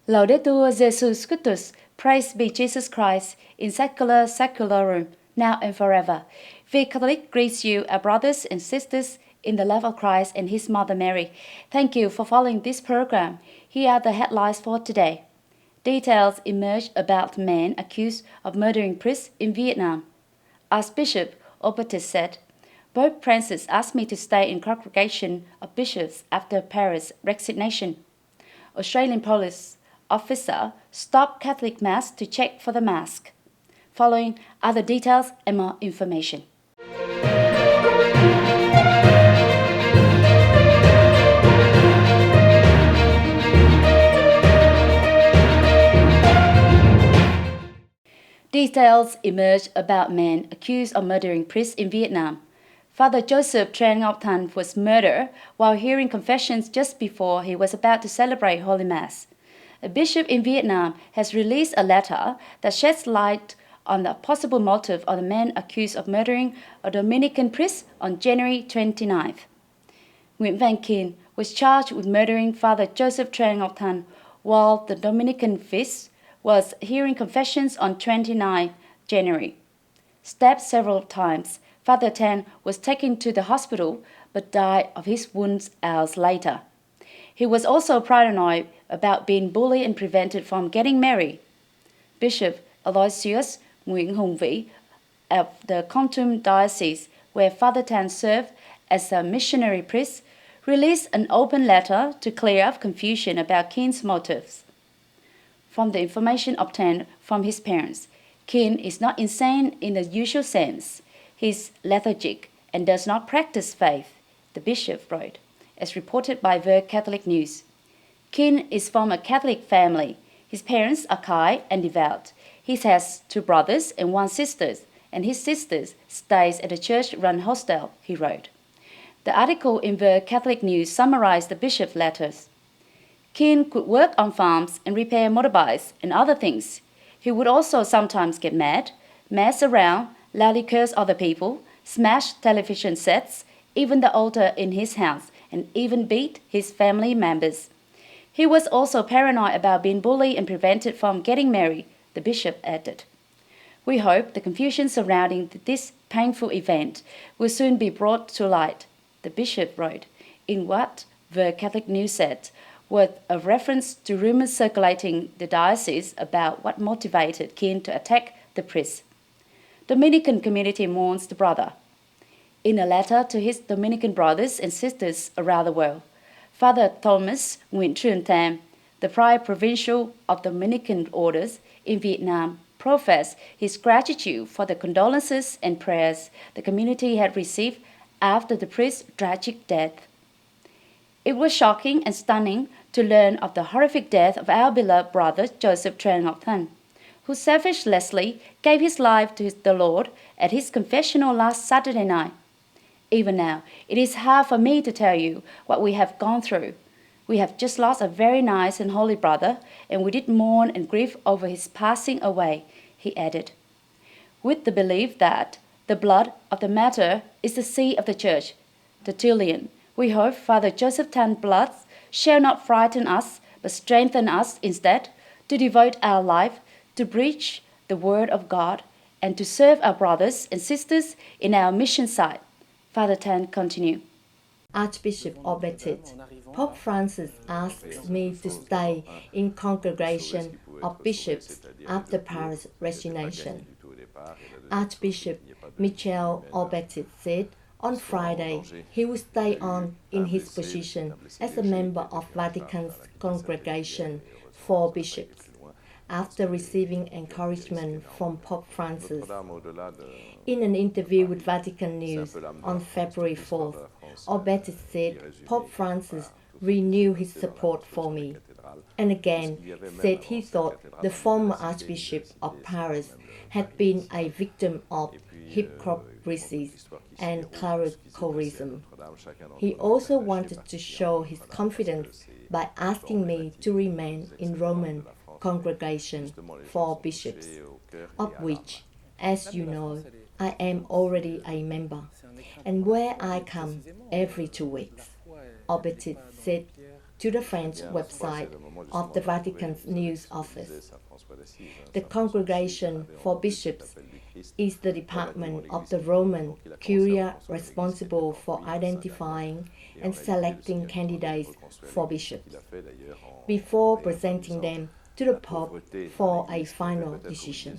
Laudetur Jesus Christus, praise be Jesus Christ, in secular secularum, now and forever. We Catholic greet you, our brothers and sisters, in the love of Christ and His Mother Mary. Thank you for following this program. Here are the headlines for today. Details emerge about man accused of murdering priests in Vietnam. Archbishop Aupetit said, Pope Francis asked me to stay in congregation of bishops after Paris resignation. Australian police officer stopped Catholic Mass to check for the mask. Following other details and more information. Details emerged about man accused of murdering priests in Vietnam. Father Joseph Tran Ngoc Thanh was murdered while hearing confessions just before he was about to celebrate Holy Mass. A bishop in Vietnam has released a letter that sheds light on the possible motive of the man accused of murdering a Dominican priest on January 29th. Nguyễn Văn Kiên was charged with murdering Father Joseph Tran Ngoc Thanh while the Dominican priest was hearing confessions on 29 January. Stabbed several times, Father Thanh was taken to the hospital but died of his wounds hours later. He was also paranoid about being bullied and prevented from getting married. Bishop Aloysius Nguyễn Hùng Vĩ of the Con Tum Diocese, where Father Thanh served as a missionary priest, released an open letter to clear up confusion about Kien's motives. From the information obtained from his parents, Kien is not insane in the usual sense. He is lethargic and does not practice faith, the bishop wrote, as reported by The Catholic News. Kien is from a Catholic family. His parents are kind and devout. He has 2 brothers and 1 sister, and his sister stays at a church-run hostel, he wrote. The article in The Catholic News summarized the bishop's letters. Kien could work on farms and repair motorbikes and other things. He would also sometimes get mad, mess around, loudly curse other people, smash television sets, even the altar in his house, and even beat his family members. He was also paranoid about being bullied and prevented from getting married, the bishop added. We hope the confusion surrounding this painful event will soon be brought to light, the bishop wrote, in what The Catholic News said, with a reference to rumors circulating the diocese about what motivated Kien to attack the priest. Dominican community mourns the brother. In a letter to his Dominican brothers and sisters around the world, Father Thomas Nguyễn Trường Tam, the Prior Provincial of Dominican Orders in Vietnam, professed his gratitude for the condolences and prayers the community had received after the priest's tragic death. It was shocking and stunning to learn of the horrific death of our beloved brother Joseph Tran Ngoc Thanh, who selflessly gave his life to the Lord at his confessional last Saturday night. Even now, it is hard for me to tell you what we have gone through. We have just lost a very nice and holy brother, and we did mourn and grieve over his passing away, he added. With the belief that the blood of the martyr is the seed of the Church, Tertullian, we hope Father Joseph Thanh blood shall not frighten us, but strengthen us instead to devote our life to preach the word of God and to serve our brothers and sisters in our mission site. Father Thanh continued. Archbishop Aupetit, Pope Francis asks me to stay in congregation of bishops after Paris resignation. Archbishop Michel Aupetit said on Friday he would stay on in his position as a member of Vatican's Congregation for Bishops, after receiving encouragement from Pope Francis. In an interview with Vatican News on February 4th, Aupetit said Pope Francis renewed his support for me, and again said he thought the former Archbishop of Paris had been a victim of hypocrisy and clericalism. He also wanted to show his confidence by asking me to remain in Roman Congregation for Bishops, of which, as you know, I am already a member, and where I come every 2 weeks. Aupetit said to the French website of the Vatican's news office. The Congregation for Bishops is the department of the Roman Curia responsible for identifying and selecting candidates for bishops before presenting them to the Pope for a final decision.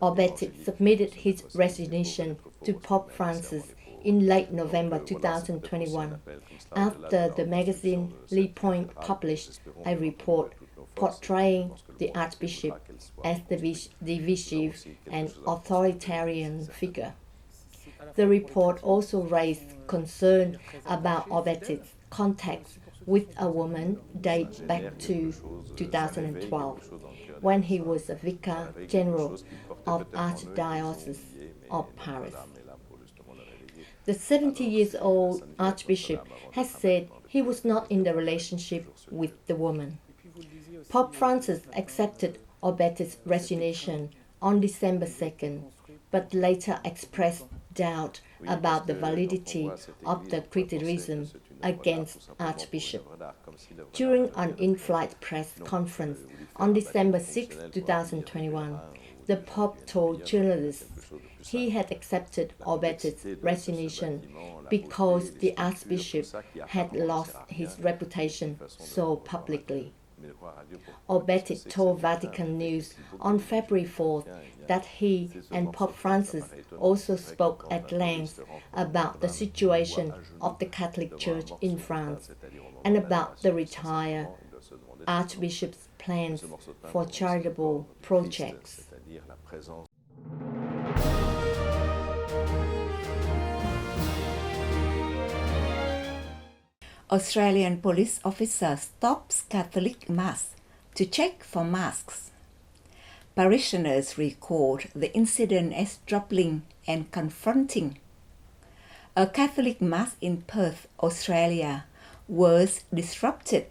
Aupetit submitted his resignation to Pope Francis in late November 2021 after the magazine Le Point published a report portraying the Archbishop as the divisive and authoritarian figure. The report also raised concern about Aupetit's contacts with a woman dating back to 2012, when he was a Vicar General of Archdiocese of Paris. The 70-year-old Archbishop has said he was not in the relationship with the woman. Pope Francis accepted Aupetit's resignation on December 2nd, but later expressed doubt about the validity of the criticism against Archbishop. During an in-flight press conference on December 6, 2021, the Pope told journalists he had accepted Aupetit's resignation because the Archbishop had lost his reputation so publicly. Aupetit told Vatican News on February 4th that he and Pope Francis also spoke at length about the situation of the Catholic Church in France and about the retired Archbishop's plans for charitable projects. Australian police officer stops Catholic Mass to check for masks. Parishioners record the incident as troubling and confronting. A Catholic Mass in Perth, Australia, was disrupted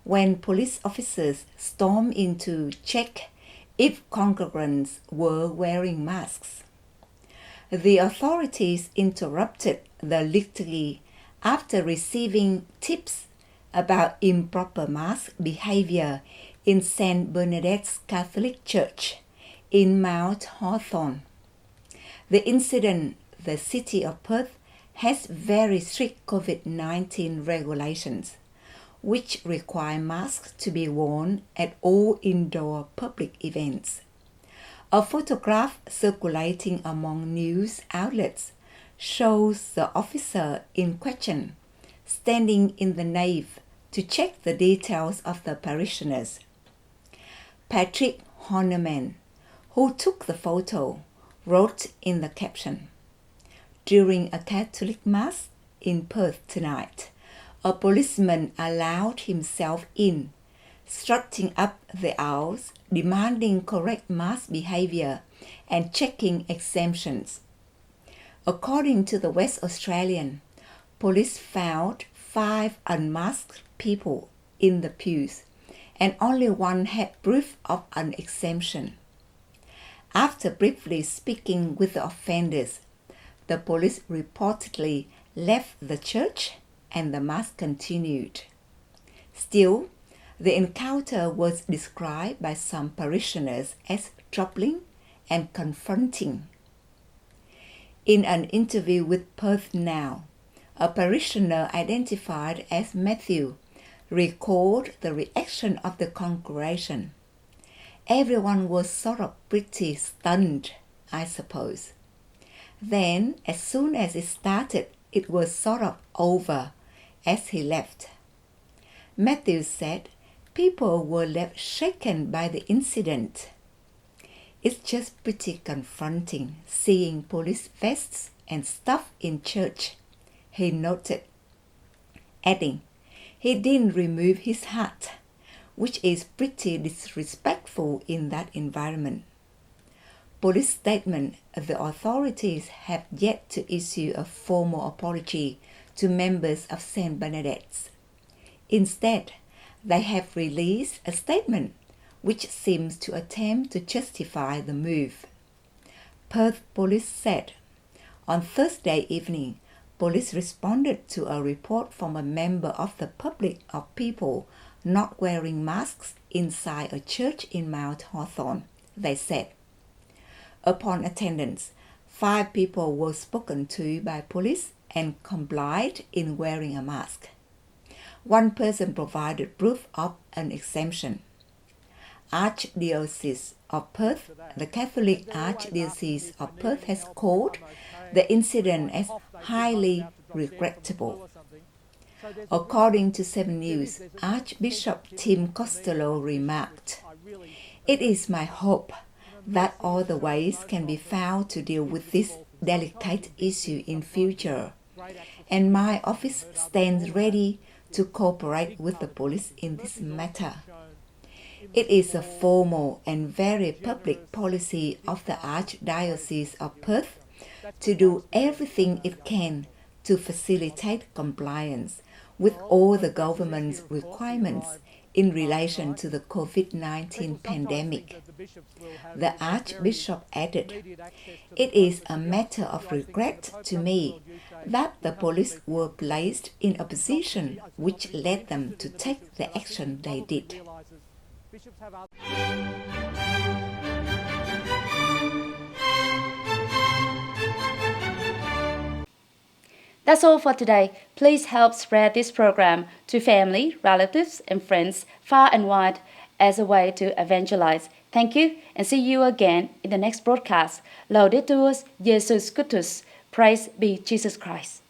when police officers stormed in to check if congregants were wearing masks. The authorities interrupted the liturgy after receiving tips about improper mask behavior in St. Bernadette's Catholic Church in Mount Hawthorn. The incident, the city of Perth has very strict COVID-19 regulations, which require masks to be worn at all indoor public events. A photograph circulating among news outlets shows the officer in question standing in the nave to check the details of the parishioners. Patrick Horneman, who took the photo, wrote in the caption, "During a Catholic Mass in Perth tonight, a policeman allowed himself in, strutting up the aisles, demanding correct mass behavior and checking exemptions." According to the West Australian, police found 5 unmasked people in the pews, and only one had proof of an exemption. After briefly speaking with the offenders, the police reportedly left the church and the mass continued. Still, the encounter was described by some parishioners as troubling and confronting. In an interview with Perth Now, a parishioner identified as Matthew recalled the reaction of the congregation. "Everyone was sort of pretty stunned, I suppose. Then, as soon as it started, it was sort of over as he left." Matthew said people were left shaken by the incident. "It's just pretty confronting seeing police vests and stuff in church," he noted, adding he didn't remove his hat, which is pretty disrespectful in that environment. Police statement: the authorities have yet to issue a formal apology to members of St. Bernadette's. Instead, they have released a statement which seems to attempt to justify the move. Perth police said, on Thursday evening, police responded to a report from a member of the public of people not wearing masks inside a church in Mount Hawthorne. They said, upon attendance, 5 people were spoken to by police and complied in wearing a mask. One person provided proof of an exemption. Archdiocese of Perth, the Catholic Archdiocese of Perth has called the incident as highly regrettable. According to 7 News, Archbishop Tim Costello remarked, "It is my hope that all the ways can be found to deal with this delicate issue in future, and my office stands ready to cooperate with the police in this matter. It is a formal and very public policy of the Archdiocese of Perth to do everything it can to facilitate compliance with all the government's requirements in relation to the COVID-19 pandemic." The Archbishop added, "It is a matter of regret to me that the police were placed in a position which led them to take the action they did." That's all for today. Please help spread this program to family, relatives, and friends far and wide as a way to evangelize. Thank you, and see you again in the next broadcast. Laudetur Jesus Christus. Praise be Jesus Christ.